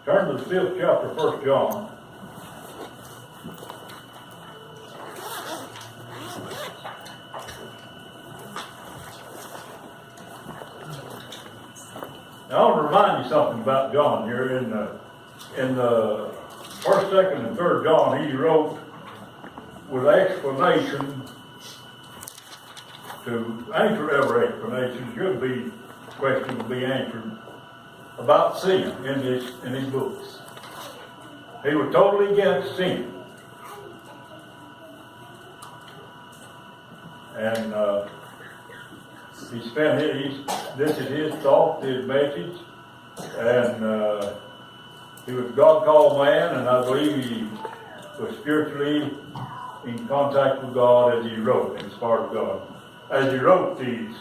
Turn to the 5th chapter, 1 John. Now, I want to remind you something about John here. In the 1st, 2nd, and 3rd John, he wrote with explanation to answer every explanation. Should be question will be answered about sin in his books. He was totally against sin, and this is his thought, his message, and he was God called man, and I believe he was spiritually in contact with God as he wrote, in part of God, as he wrote these.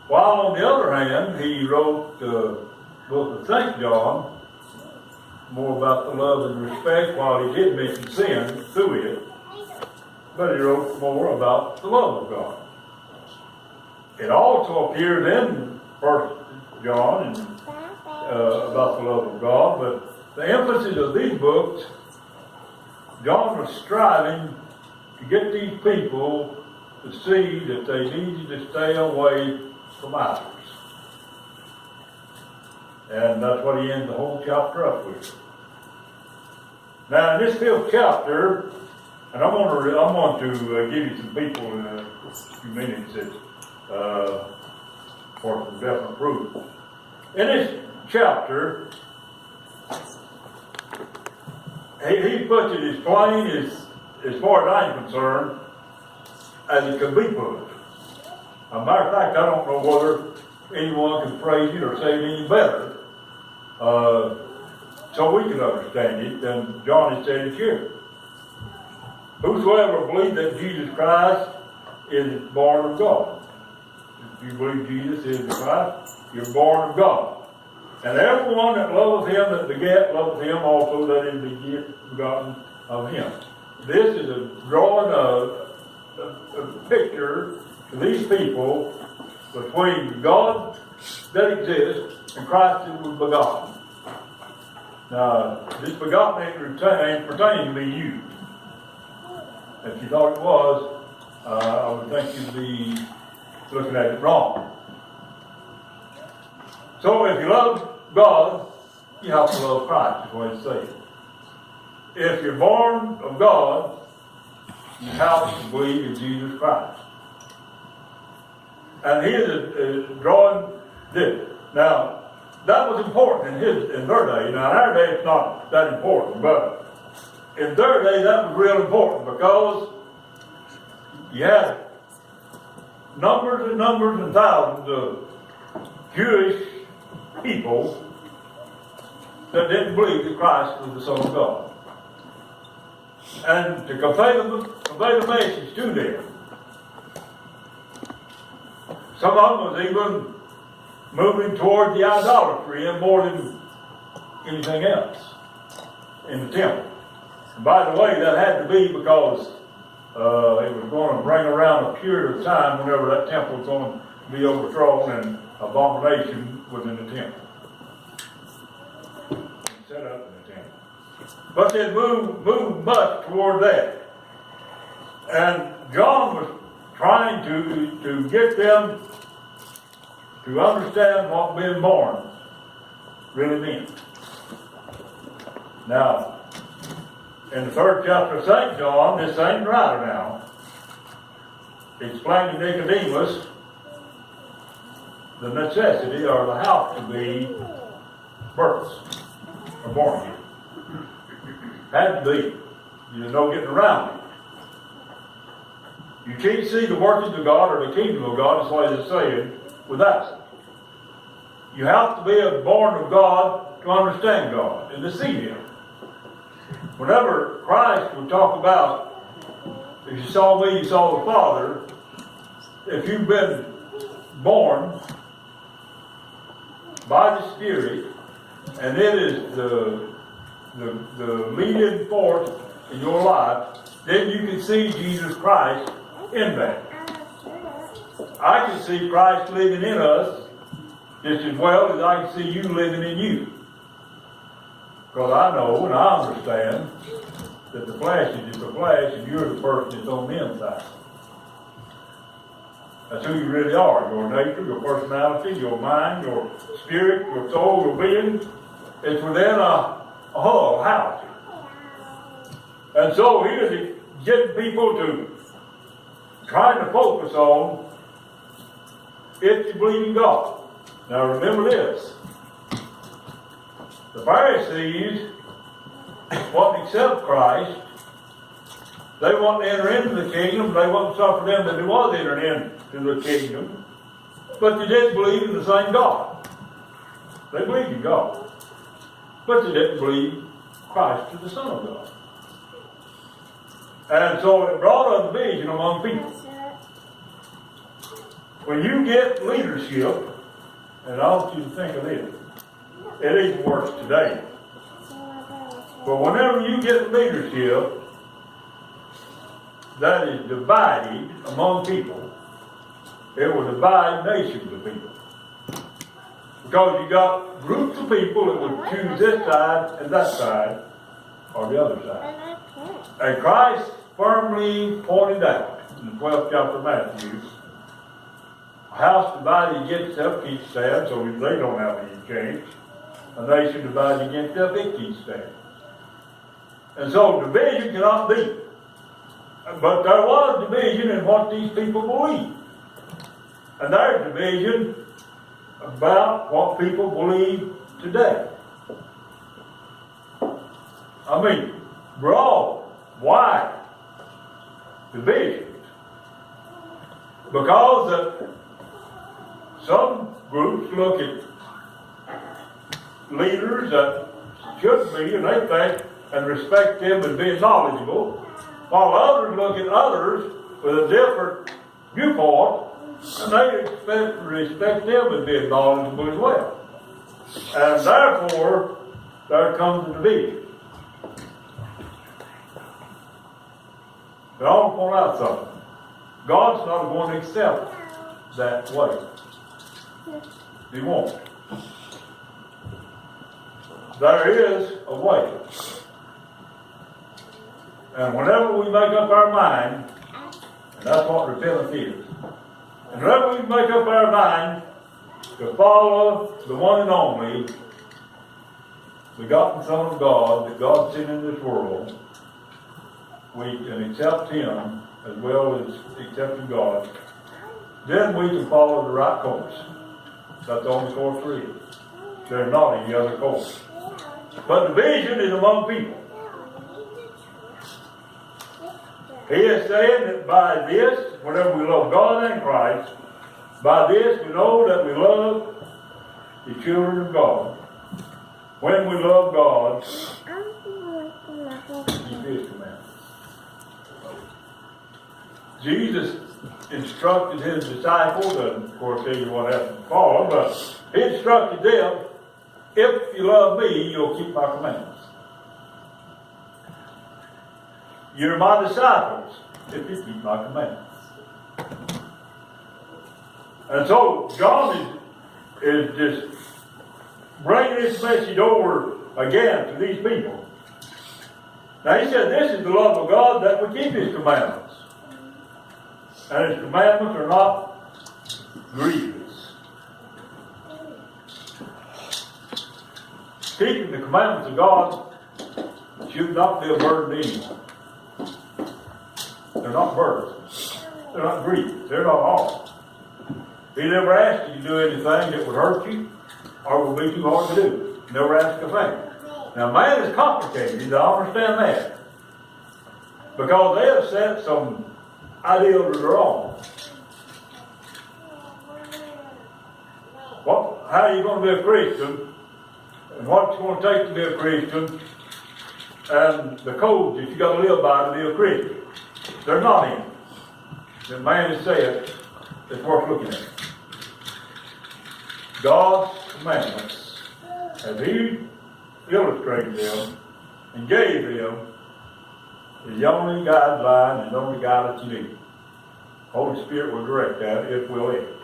While on the other hand, he wrote the book of St. John, more about the love and respect, while he did mention sin through it, but he wrote more about the love of God. It also appears in 1 John and, about the love of God, but the emphasis of these books, John was striving to get these people to see that they needed to stay away from idols. And that's what he ends the whole chapter up with. Now, in this 5th chapter, and I'm going to give you some people in a few minutes that for some definite proof. In this chapter, he puts it as plain as far as I'm concerned as it could be put. As a matter of fact, I don't know whether anyone can phrase it or say it any better, so we can understand it than John has said it here. Whosoever believes that Jesus Christ is born of God. If you believe Jesus is the Christ, you're born of God. And everyone that loveth him that begat, loveth him also that is begotten of him. This is a drawing a picture to these people between God that exists and Christ that was begotten. Now, this begotten ain't pertaining to be you. If you thought it was, I would think you'd be looking at it wrong. So if you love God, you have to love Christ, is what it says. If you're born of God, you have to believe in Jesus Christ. And he is drawing this. Now, that was important in their day. Now, in our day, it's not that important, but in their day, that was real important because you had numbers and numbers and thousands of Jewish people that didn't believe that Christ was the Son of God. And to convey the message to them, some of them was even moving toward the idolatry and more than anything else in the temple. And by the way, that had to be because it was going to bring around a period of time whenever that temple was going to be overthrown and abomination was in the temple. Set up in the temple. But they moved much toward that. And John was trying to get them to understand what being born really meant. Now, in the 3rd chapter of St. John, this same writer now explained to Nicodemus the necessity or the how to be births or born again. Had to be. There's no getting around it. You can't see the workings of God or the kingdom of God, that's what it's saying, without it. You have to be born of God to understand God and to see Him. Whenever Christ would talk about, if you saw me, you saw the Father, if you've been born by the Spirit, and it is the leading force in your life, then you can see Jesus Christ in that. I can see Christ living in us just as well as I can see you living in you. Because I know and I understand that the flesh is just a flesh and you're the person that's on the inside. That's who you really are. Your nature, your personality, your mind, your spirit, your soul, your being. It's within a hull, a house. And so he is getting people to trying to focus on if you believe in God. Now remember this. The Pharisees want to accept Christ. They want to enter into the kingdom. They want to suffer them that he was entering into the kingdom. But they didn't believe in the same God. They believed in God. But they didn't believe Christ is the Son of God. And so it brought a division among people. When you get leadership, and I want you to think of this, it even works today. But whenever you get leadership that is divided among people, it will divide nations of people. Because you got groups of people that would choose this side and that side, or the other side. And Christ firmly pointed out in the 12th chapter of Matthew, a house divided against itself keeps stand, so they don't have any change. A nation divided against itself, it keeps stand. And so division cannot be. But there was division in what these people believe. And there's division about what people believe today. I mean, broad, wide divisions. Because some groups look at leaders that should be, and they think and respect them as being knowledgeable, while others look at others with a different viewpoint, and they respect them as being knowledgeable as well. And therefore, there comes the division. But I want to point out something. God's not going to accept that way. He won't. There is a way. And whenever we make up our mind, and that's what repentance is, and whenever we make up our mind to follow the one and only begotten Son of God that God sent in this world, we can accept Him as well as accepting God, then we can follow the right course. That's the only course there is. There's not any other course. But division is among people. He is saying that by this, whenever we love God and Christ, by this we know that we love the children of God. When we love God, keep His commandments. Jesus instructed His disciples, and of course everyone has to follow, but He instructed them, if you love me, you'll keep my commandments. You're my disciples if you keep my commandments. And so John is just bringing this message over again to these people. Now he said this is the love of God, that we keep His commandments. And His commandments are not grievous. Keeping the commandments of God should not be a burden to anyone. They're not burdens. They're not grievous. They're not hard. He never asked you to do anything that would hurt you or would be too hard to do. Never asked a thing. Now man is complicated, I understand that. Because they have set some ideals that are wrong. How are you going to be a Christian? And what's it going to take to be a Christian? And the codes that you got to live by to be a Christian. They're not in. The man has said it's worth looking at. God's commandments, as He illustrated them and gave them, is the only guideline and the only guide that you need. Holy Spirit will direct that if we'll let it.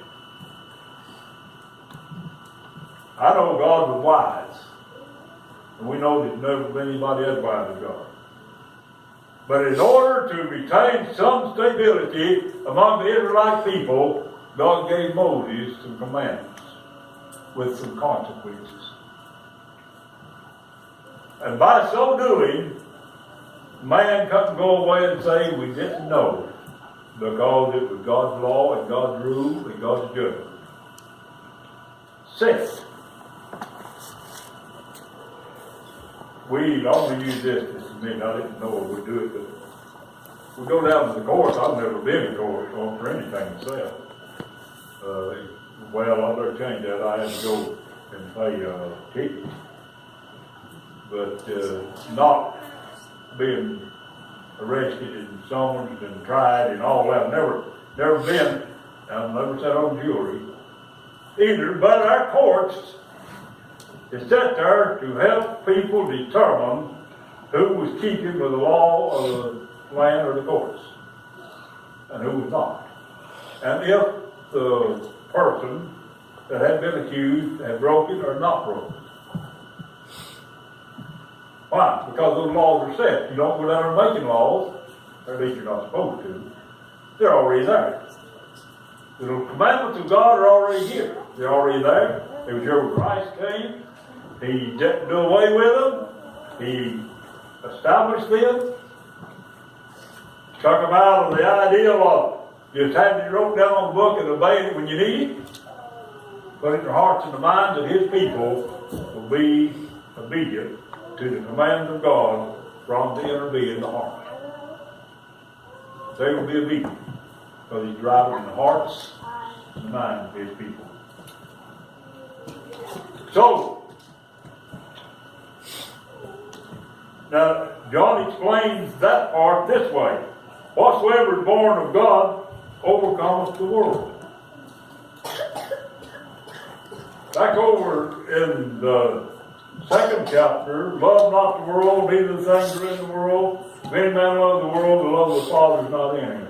I know God was wise. And we know there's never been anybody as wise as God. But in order to retain some stability among the Israelite people, God gave Moses some commandments with some consequences. And by so doing, man couldn't go away and say we didn't know, because it was God's law and God's rule and God's judgment. Sixth, I'm going to use this just a minute. I didn't know we would do it, but we go down to the course. I've never been in court for anything myself. Well, I better change that. I had to go and pay a ticket. But not being arrested and summoned and tried and all that. Never been. I've never sat on jury either. But our courts is set there to help people determine who was keeping with the law of the land or the courts and who was not. And if the person that had been accused had broken or not broken. Why? Because those laws are set. You don't go down there making laws, or at least you're not supposed to. They're already there. The commandments of God are already here. They're already there. It was here when Christ came. He didn't do away with them. He established them. Took them out of the idea of just having it wrote down on the book and obeying it when you need it. Put it in the hearts and the minds of His people will be obedient to the commands of God from the inner being, the heart. They will be obedient because He's driving in the hearts and the minds of His people. So, now, John explains that part this way. Whatsoever is born of God overcometh the world. Back over in the 2nd chapter, love not the world, neither the things that are in the world. If any man love the world, the love of the Father is not in him.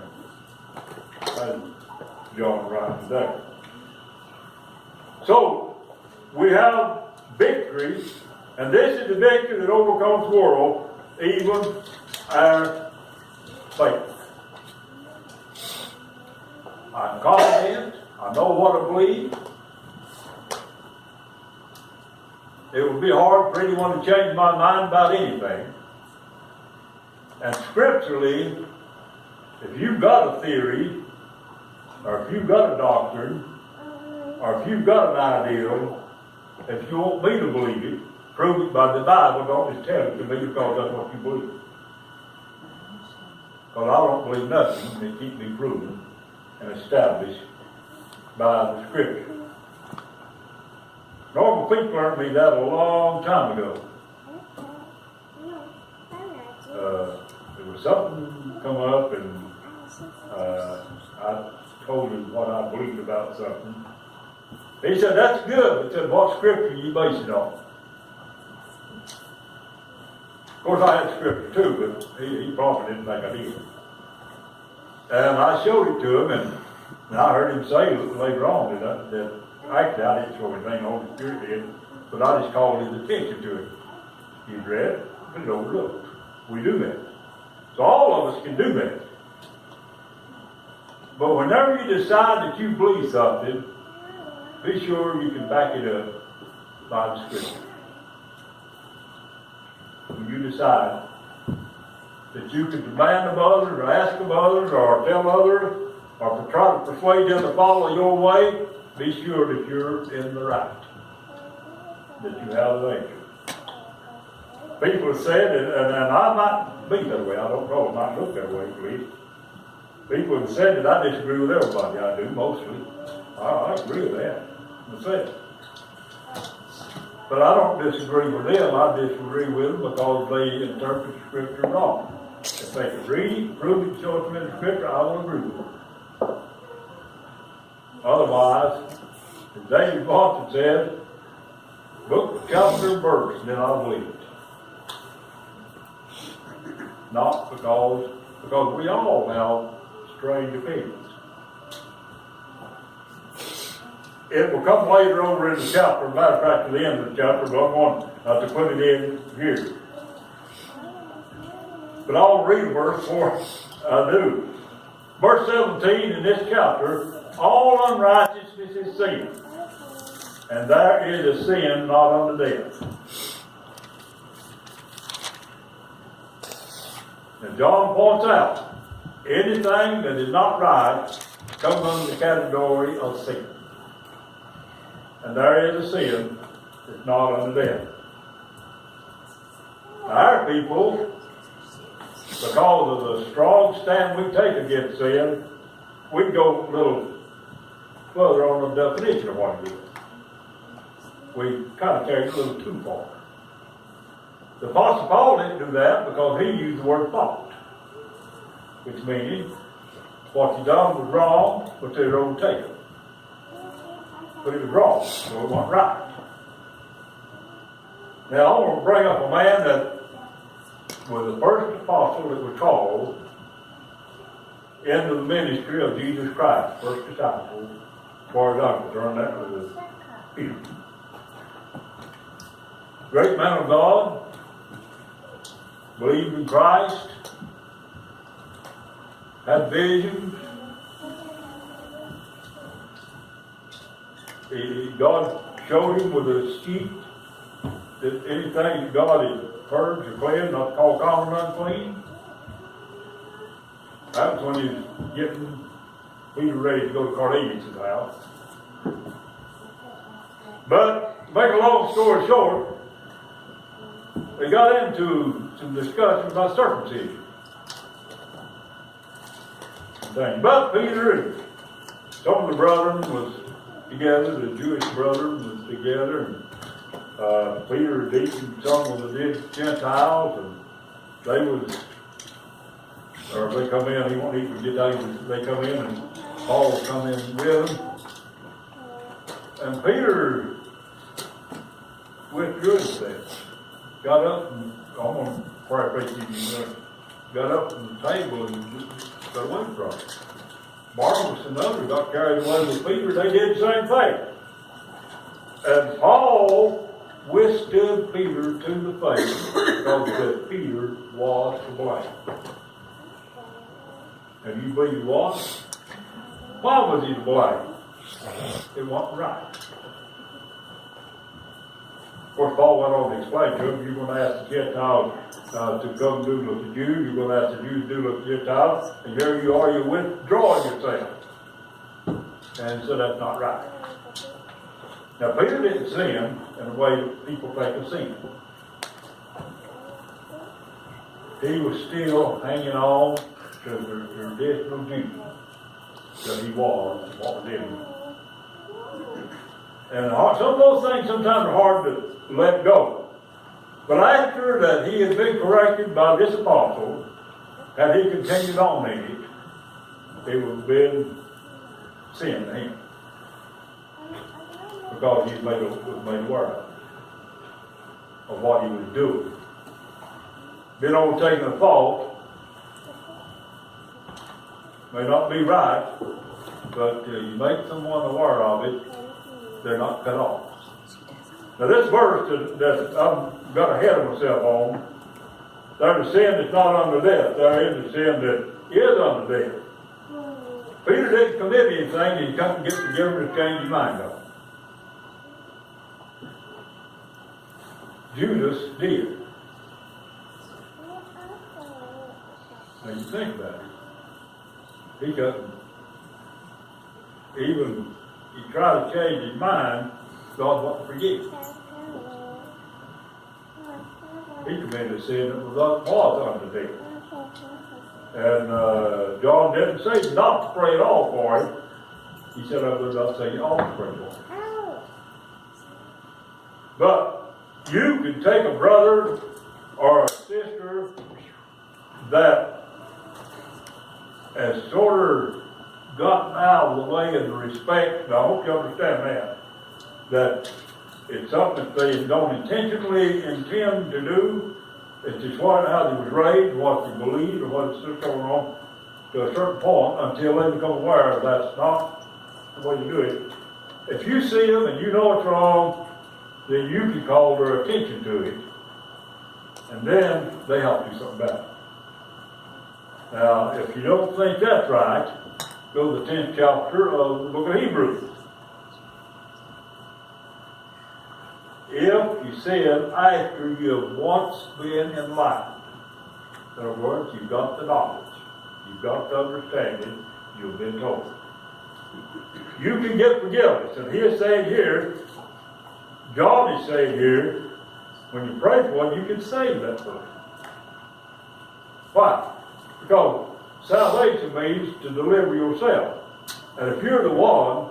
As John writes there. So, we have victory, and this is the victory that overcomes the world, even our faith. I'm confident. I know what I believe. It would be hard for anyone to change my mind about anything. And scripturally, if you've got a theory, or if you've got a doctrine, or if you've got an ideal, if you want me to believe it, prove it by the Bible. Don't just tell it to me because that's what you believe. Because I don't believe nothing that keeps me proven and established by the Scripture. Normal people learned me that a long time ago. There was something come up, and I told him what I believed about something. He said, "That's good." I said, "What Scripture you base it on?" Of course, I had Scripture too, but he probably didn't think I did. And I showed it to him, and I heard him say later on that actually I didn't show anything, the Holy Spirit did, but I just called his attention to it. He read, but it overlooked. We do that. So all of us can do that. But whenever you decide that you believe something, be sure you can back it up by the Scripture. When you decide that you can demand of others, or ask of others, or tell others, or try to persuade them to follow your way, be sure that you're in the right, that you have the nature. People have said, and I might be that way, I don't know, it might look that way at least. People have said that I disagree with everybody. I do, mostly. I agree with that myself. But I don't disagree with them. I disagree with them because they interpret the Scripture wrong. If they can read it, prove it, show it to me in the Scripture, I will agree with them. Otherwise, as David Boston said, book, chapter, and verse, then I'll believe it. Not because we all have strange opinions. It will come later over in the chapter. Matter of fact, to the end of the chapter, but I'm not to put it in here. But I'll read a verse before I do. Verse 17 in this chapter, all unrighteousness is sin. And there is a sin not unto death. And John points out, anything that is not right comes under the category of sin. And there is a sin that's not unto death. Now, our people, because of the strong stand we take against sin, we go a little further on the definition of what it is. We kind of carry it a little too far. The Apostle Paul didn't do that because he used the word fault, which means what you done was wrong, but they're overtaken. But it was wrong, so it wasn't right. Now I want to bring up a man that was the first apostle that was called into the ministry of Jesus Christ, first disciple, as far as I'm concerned, that was Peter. Great man of God, believed in Christ, had visions. God showed him with a sheet that anything that God had purged or cleansed, not called common unclean. That was when he was getting Peter ready to go to Cornelius' house. But to make a long story short, they got into some discussion about circumcision. But Peter and some of the brethren was together, the Jewish brethren was together, and Peter was eating some of the Gentiles, and they was, or they come in, he won't eat with Gentiles, they come in, and Paul will come in with them. And Peter withdrew himself, got up, and I'm going to paraphrase you, got up from the table and got away from it. Barnabas and others got carried away with Peter. They did the same thing. And Paul withstood Peter to the face because that Peter was to blame. And you believe he was? Why was he to blame? It wasn't right. Of course, Paul went on to explain to him, you're going to ask the Gentiles to come do with the Jews, you're going to ask the Jews to do with the Gentiles, and here you are, you're withdrawing yourself. And so that's not right. Now, Peter didn't sin in the way that people think of sin. He was still hanging on to the traditional duty that he was, what was in him. And some of those things sometimes are hard to let go. But after that he had been corrected by this apostle, had he continued on in it, it would have been sin to him. Because he was made aware of what he was doing. Being overtaken of fault may not be right, but you make someone aware of it, they're not cut off. Now this verse that I've got ahead of myself on, there's a sin that's not unto death. There is a sin that is unto death. Peter didn't commit anything, he couldn't get together to change his mind on. Judas did. Now you think about it. He couldn't even, he tried to change his mind, God won't forgive. He committed a sin that was unto death. And John didn't say not to pray at all for him. He said, I would not say you ought to pray for him. But you can take a brother or a sister that has sort of gotten out of the way in the respect, now I hope you understand that it's something that they don't intentionally intend to do. It's just how they was raised, what they believe, or what's going on to a certain point until they become aware that's not the way to do it. If you see them and you know it's wrong, then you can call their attention to it, and then they help do something about it. Now, if you don't think that's right, go to the 10th chapter of the book of Hebrews. If you sin after you have once been enlightened, in other words, you've got the knowledge, you've got the understanding, you've been told, you can get forgiveness. And he is saying here, John is saying here, when you pray for one, you can save that person. Why? Because salvation means to deliver yourself. And if you're the one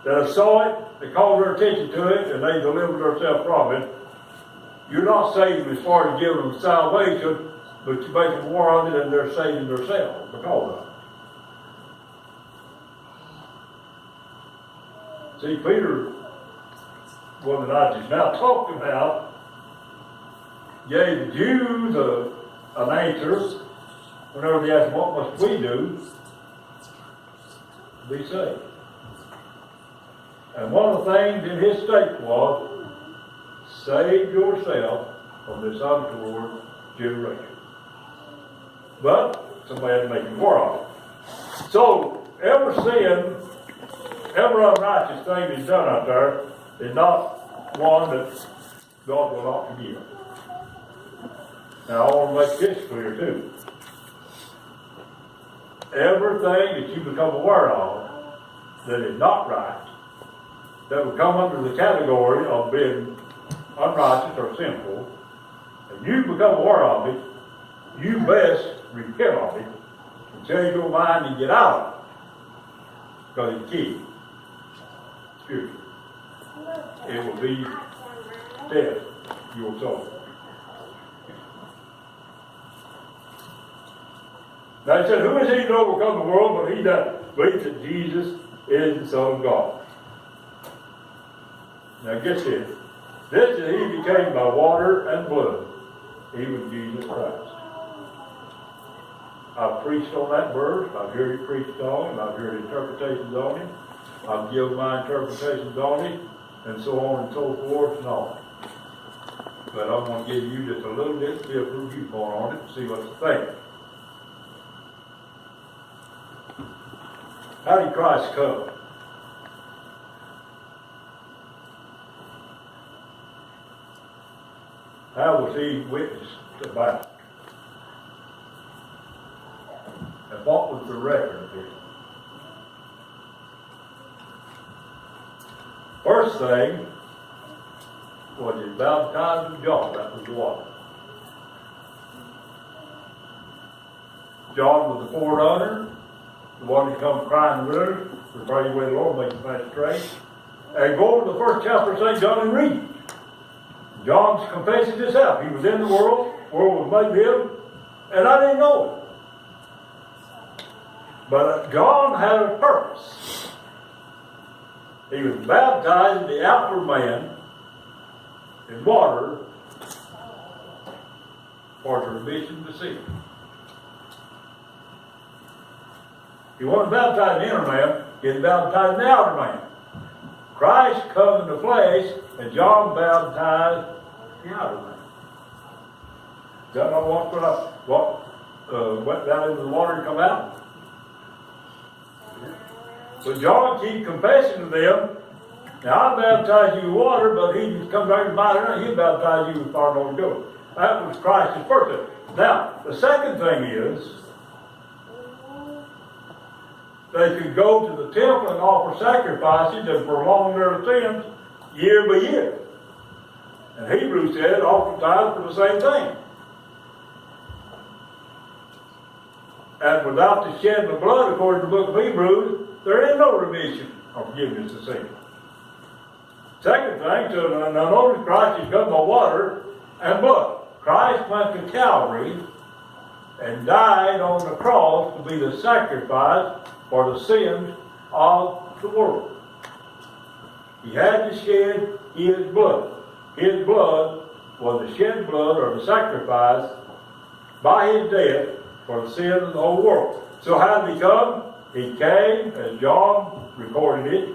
that saw it, they called their attention to it, and they delivered themselves from it, you're not saving as far as giving them salvation, but you make them war on it, and they're saving themselves because of it. See, Peter, one that I just now talked about, gave the Jews an answer whenever they asked, what must we do to be saved? And one of the things in his statement was, save yourself from this untoward generation. But somebody had to make war on it. So, every sin, every unrighteous thing that's done out there is not one that God will not forgive. Now, I want to make this clear too. Everything that you become aware of that is not right, that will come under the category of being unrighteous or sinful, and you become aware of it, you best repent of it and change your mind and get out of it. Because it's key. Spiritual. It will be death, your soul. Now he said, who is he to overcome the world but he that believes that Jesus is the Son of God? Now get this. This is he became by water and blood, even Jesus Christ. I've preached on that verse. I've heard it preached on, and I've heard interpretations on it. I've given my interpretations on it, and so on and so forth and on. But I'm going to give you just a little bit different viewpoint on it and see what you think. How did Christ come? How was he witnessed about? And what was the record of it? First thing was he baptized with John. That was the water. John was the forerunner, the one that come crying the river, prepare your way to the Lord, make the path straight. And go to the first chapter of St. John and read. John's confessing himself. He was in the world was made him, and I didn't know it. But John had a purpose. He was baptized, the outward man, in water for the remission of sin. He wasn't baptized in the inner man, he was baptized in the outer man. Christ come in the flesh, and John baptized the outer man. Is that not what went down into the water and come out? So John keep confessing to them, now I baptize you with water, but he just comes out and body, he'll baptize you with fire and Holy Ghost. That was Christ's first thing. Now, the second thing is, they could go to the temple and offer sacrifices and prolong their sins year by year. And Hebrews said, oftentimes for the same thing. And without the shedding of blood, according to the book of Hebrews, there is no remission or forgiveness of sin. Second thing, so now notice Christ has come by water and blood. Christ went to Calvary and died on the cross to be the sacrifice for the sins of the world. He had to shed his blood. His blood was the shed blood or the sacrifice by his death for the sins of the whole world. So how did he come? He came, as John recorded it,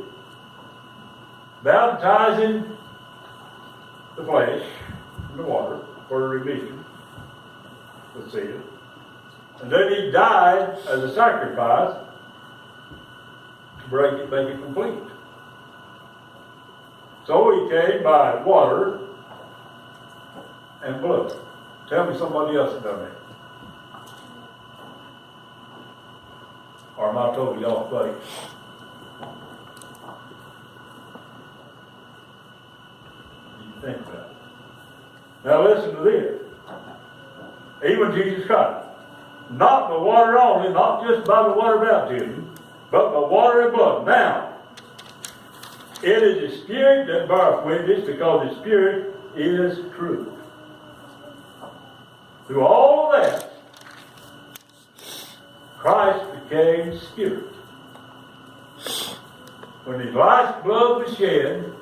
baptizing the flesh and the water for remission of sin. And then he died as a sacrifice to make it complete. So he came by water and blood. Tell me somebody else has done that. Or am I totally off base? You think about it. Now listen to this. Even Jesus Christ. Not the water only, not just by the water baptism, but the water and blood. Now, it is the Spirit that beareth witness, because the Spirit is truth. Through all of that, Christ became Spirit. When his life's blood was shed,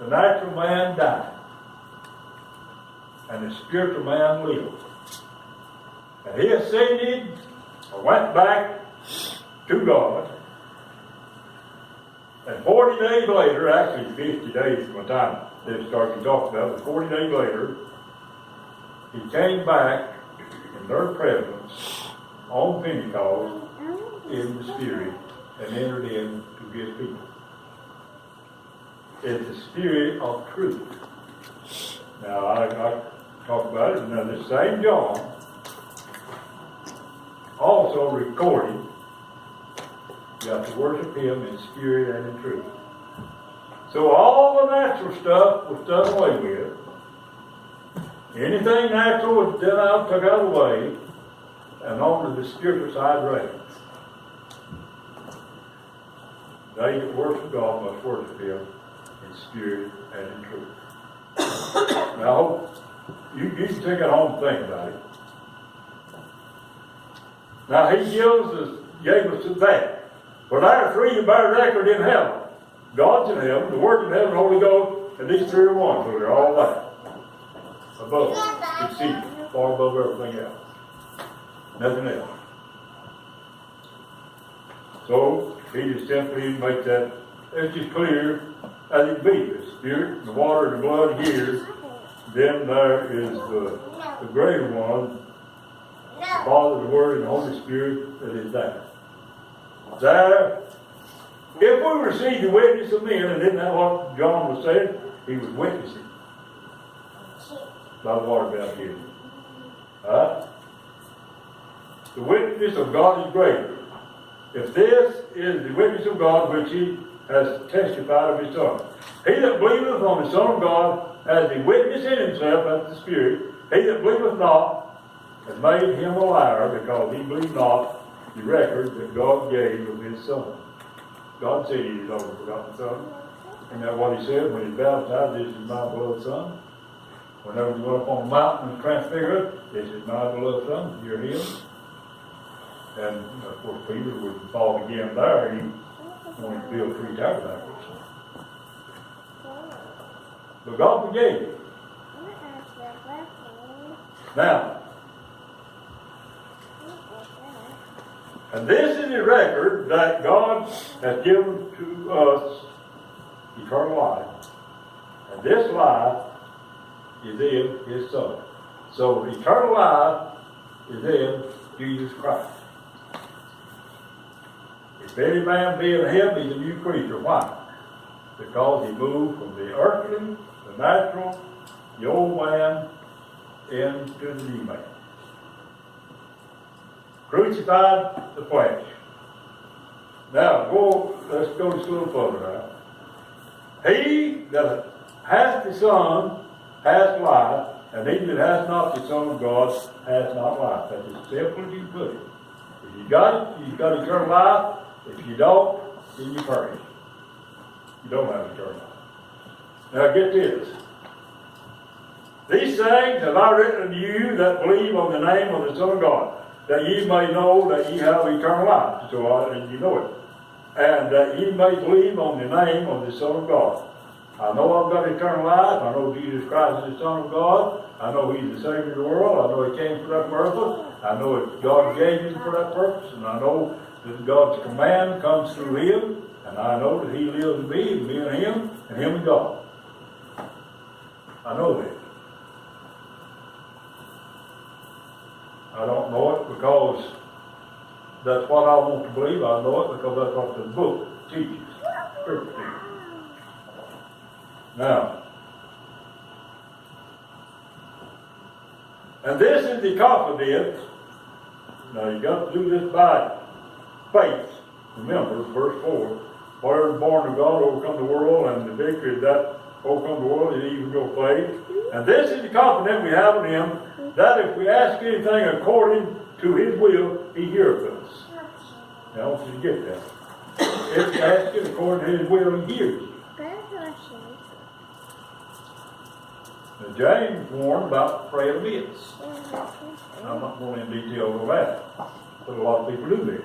the natural man died, and the spiritual man lived. And he ascended, or went back to God. And 40 days later, actually 50 days from the time they started to talk about it, but 40 days later, he came back in their presence on Pentecost in the Spirit and entered into his people. It's the Spirit of truth. Now, I talk about it, and then the same John also recorded you have to worship him in spirit and in truth. So all the natural stuff was done away with. Anything natural was done out, took out of the way, and on to the spiritual side reigns. They that worship God must worship him in spirit and in truth. Now, you can take it home and think about it. Now, he gave us that. For there are three that bear record in heaven. God's in heaven, the Word's in heaven, the Holy Ghost, and these three are one. So they're all that. Above, exceeding, far above everything else. Nothing else. So, he just simply makes that, it's just clear as it be. The Spirit, the water, and the blood here. Then there is the greater one, the Father, the Word, and the Holy Spirit that is there. There, if we receive the witness of men, and isn't that what John was saying? He was witnessing by the water baptism. The witness of God is greater. If this is the witness of God which he has testified of his Son, he that believeth on the Son of God has the witness in himself, that's the Spirit. He that believeth not has made him a liar, because he believed not the record that God gave of his Son. God said he is only forgotten Son. Isn't that what he said when he baptized? This is my beloved Son. Whenever you go up on the mountain and transfigured, this is my beloved Son, you're him. And of course Peter would fall again there. He wanted to build 3 tabernacles. But God forgave him. Now, and this is the record that God has given to us, eternal life. And this life is in his Son. So eternal life is in Jesus Christ. If any man be in him, he's a new creature. Why? Because he moved from the earthly, the natural, the old man, into the new man. Crucified the flesh. Now, let's go just a little further now. He that hath the Son has life, and he that has not the Son of God has not life. That's as simple as you put it. If you got it, you've got eternal life. If you don't, then you perish. You don't have eternal life. Now get this. These things have I written unto you that believe on the name of the Son of God, that ye may know that ye have eternal life. And you know it. And that ye may believe on the name of the Son of God. I know I've got eternal life. I know Jesus Christ is the Son of God. I know he's the Savior of the world. I know he came for that purpose. I know that God gave him for that purpose. And I know that God's command comes through him. And I know that he lives in me and me in him and God. I know that. I don't know it because that's what I want to believe. I know it because that's what the book teaches. Scripture teaches. Now, and this is the confidence. Now you got to do this by faith. Remember, verse 4. Whatever is born of God overcome the world, and the victory of that overcome the world is even your faith. And this is the confidence we have in Him, that if we ask anything according to His will, He heareth us. Now I want you to get that. If you ask it according to His will, He hears you. Now James warned about praying amiss. I'm not going into detail on that, but a lot of people do this.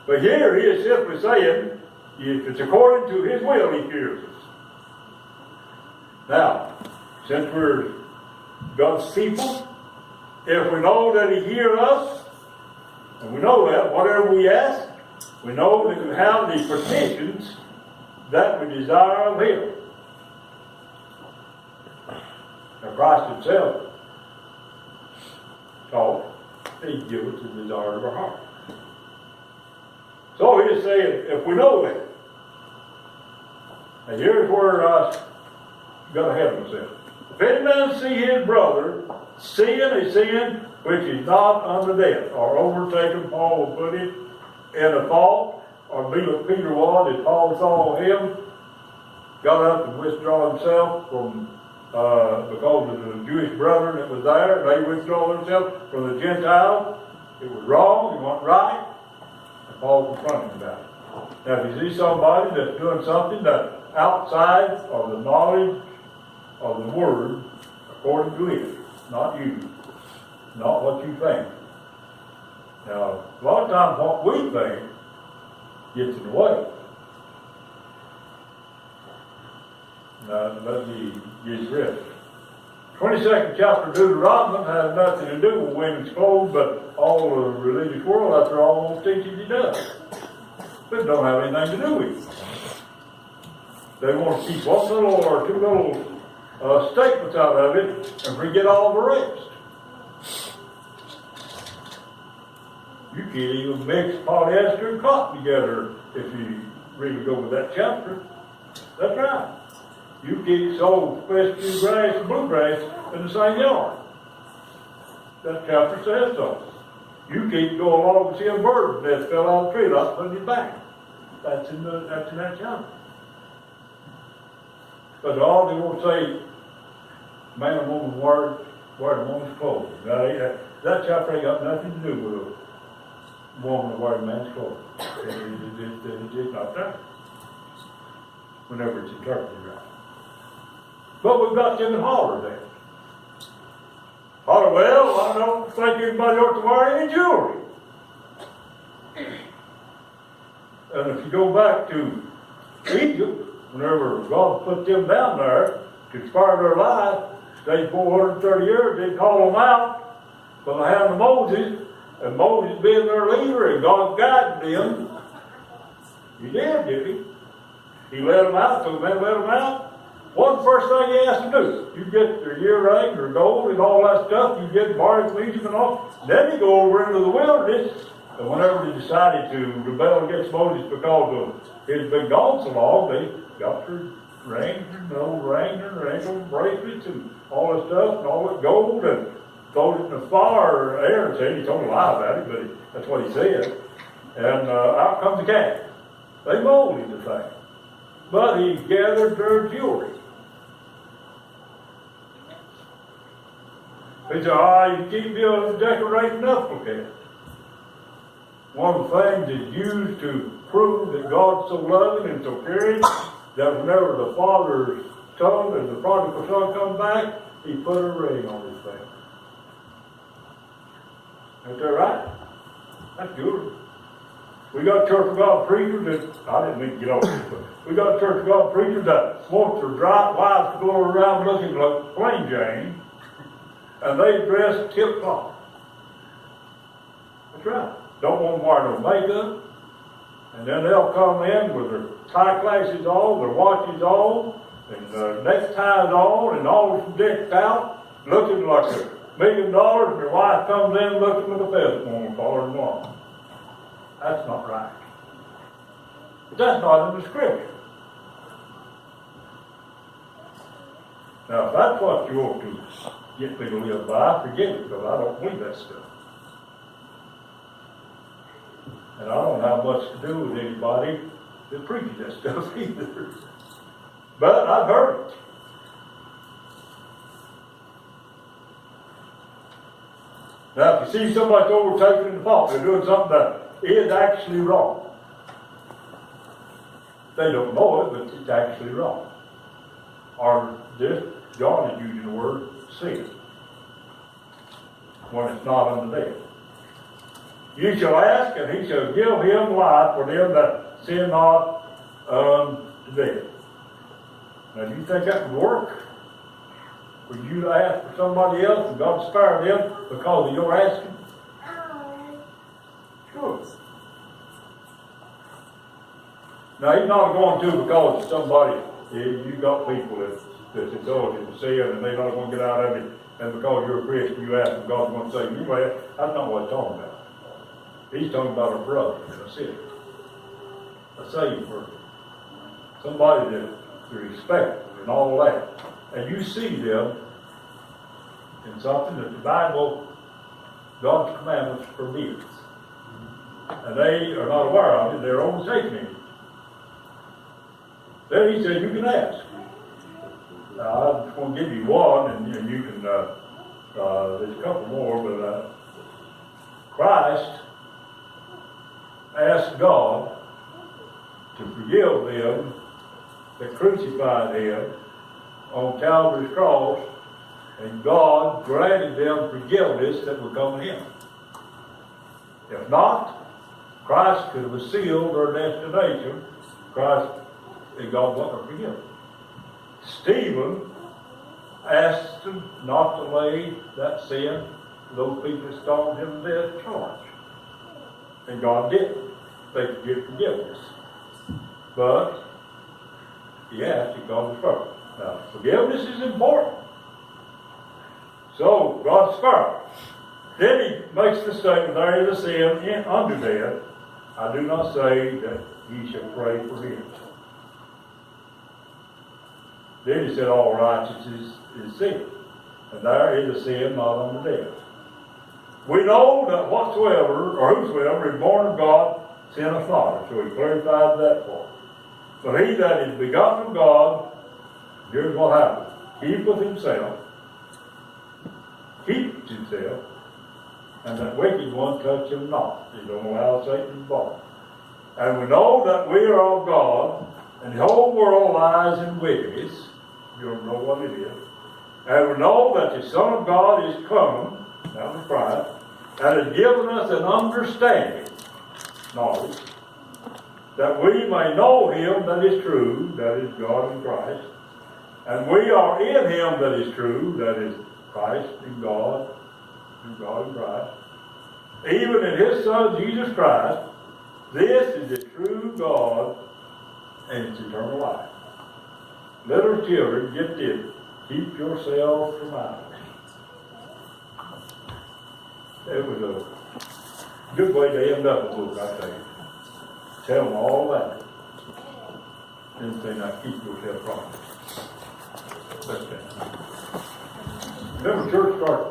But here he is simply saying, if it's according to His will, He hears us. Now, since we're God's people, if we know that He hears us, and we know that whatever we ask, we know that we have the petitions that we desire of Him. Now Christ Himself taught He'd give us the desire of our heart. So He's saying, if we know that, and here's where I got ahead of myself. If any man see his brother seeing a sin which is not unto death, or overtaken, Paul will put it, in a fault, or be what Peter was, as Paul saw him, got up and withdraw himself from, because of the Jewish brethren that was there, they withdraw themselves from the Gentiles. It was wrong, it wasn't right. Paul confronted him about it. Now, if you see somebody that's doing something that's outside of the knowledge of the Word, according to it, not you, not what you think. Now, a lot of times what we think gets in the way. Now, let me get rest. 22nd chapter of Deuteronomy has nothing to do with women's clothes, but all the religious world, after all those teachings he does. But it don't have anything to do with it. They want to keep one little or two little statements out of it and forget all the rest. You can't even mix polyester and cotton together if you really go with that chapter. That's right. You can't sow fescue grass and bluegrass in the same yard. That chapter says so. You can't go along and see a bird that fell out of the tree, not putting it back. That's in that chapter. But all they won't say, man and woman wear the woman's clothes. Now, that chapter ain't got nothing to do with a woman wearing man's clothes. It's just not there. Whenever it's interpreted right. But we've got them in holler there. Holler, well, I don't think anybody ought to wear any jewelry. And if you go back to Egypt, whenever God put them down there to spare their life, stayed 430 years, they called them out from the hand of Moses, and Moses being their leader, and God guided them. He did he? He let them out, so the men let them out. What's the first thing he has to do? You get their earrings, their gold, and all that stuff. You get barred from Egypt and all. Then you go over into the wilderness. And whenever they decided to rebel against Moses because of his been gone so long, they got their rings and old rings and their ankle bracelets and all that stuff and all that gold and throw it in the fire. Aaron said, he told a lie about it, but that's what he said. And out comes the calf. They molded the thing. But he gathered their jewelry. He said, you keep your decoration up with that. One of the things is used to prove that God's so loving and so caring that whenever the father's son and the prodigal son comes back, he put a ring on his finger. Ain't that right? That's good. We got Church of God preachers that, I didn't mean to get off this, but we got Church of God preachers that want their wives to go around looking like plain Jane, and they dress tip-top. That's right. Don't want to wear no makeup. And then they'll come in with their tie glasses on, their watches on, And neckties on and all decked out, looking like $1 million, and your wife comes in looking with a pheasant on for her along. That's not right. But that's not in the scripture. Now, if that's what you ought to get me to live by, forget it, because I don't believe that stuff. And I don't have much to do with anybody that preaches that stuff either. But I've heard it. Now, if you see somebody overtaken in the fault, they're doing something that is actually wrong. They don't know it, but it's actually wrong. Or this, John is using the word sin, when it's not unto death. You shall ask, and he shall give him life for them that sin not unto death. Now, do you think that would work? For you to ask for somebody else and God spare them because of your asking? Sure. Now, he's not going to because somebody, you got people that's indulging in sin and they're not going to get out of it, and because you're a Christian, you ask and God's going to save you. Well, that's not what he's talking about. He's talking about a brother and a sister, a saved person, somebody that you respect and all that. And you see them in something that the Bible, God's commandments forbids. And they are not aware of it, they're overtaking it. Then he said, you can ask. Now, I'm just going to give you one, and you can, there's a couple more, but Christ asked God to forgive them that crucified him on Calvary's cross, and God granted them forgiveness that would come to him. If not, Christ could have sealed their destination. Christ and God wasn't forgiven. Stephen asked him not to lay that sin to those people that stoned him to death charge. And God didn't. They could get forgiveness. But he asked if God was first. Now, forgiveness is important. So, God's first. Then he makes the statement, there is a sin unto death. I do not say that ye shall pray for him. Then he said, all righteousness is sin. And there is a sin not unto death. We know that whatsoever, or whosoever is born of God, sinneth not. So he clarified that part. But he that is begotten of God, here's what happens. Keepeth himself, and that wicked one touch him not. He don't allow Satan to bother. And we know that we are of God, and the whole world lies in wickedness. You don't know what it is. And we know that the Son of God is come, that was Christ, and has given us an understanding, knowledge, that we may know him that is true, that is God in Christ. And we are in him that is true, that is Christ in God, through God in Christ. Even in his Son, Jesus Christ, this is the true God and it's eternal life. Little children, get this. Keep yourselves from idols. It was a good way to end up a book, I tell you. Tell them all that. Then say, now keep yourself from it. Remember, church starts